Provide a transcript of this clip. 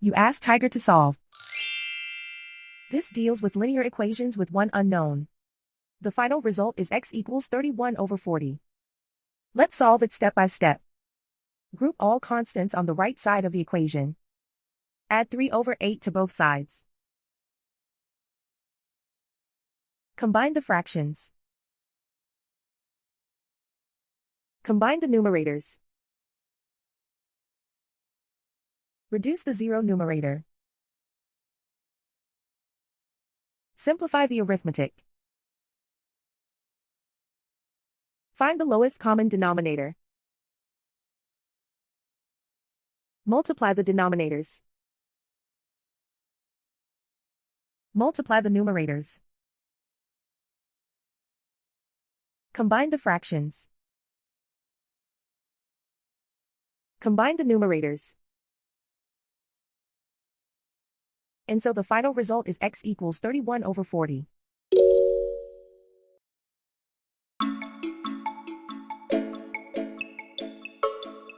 You ask Tiger to solve. This deals with linear equations with one unknown. The final result is x equals 31 over 40. Let's solve it step by step. Group all constants on the right side of the equation. Add 3 over 8 to both sides. Combine the fractions. Combine the numerators. Reduce the zero numerator. Simplify the arithmetic. Find the lowest common denominator. Multiply the denominators. Multiply the numerators. Combine the fractions. Combine the numerators. And so the final result is x equals 31 over 40.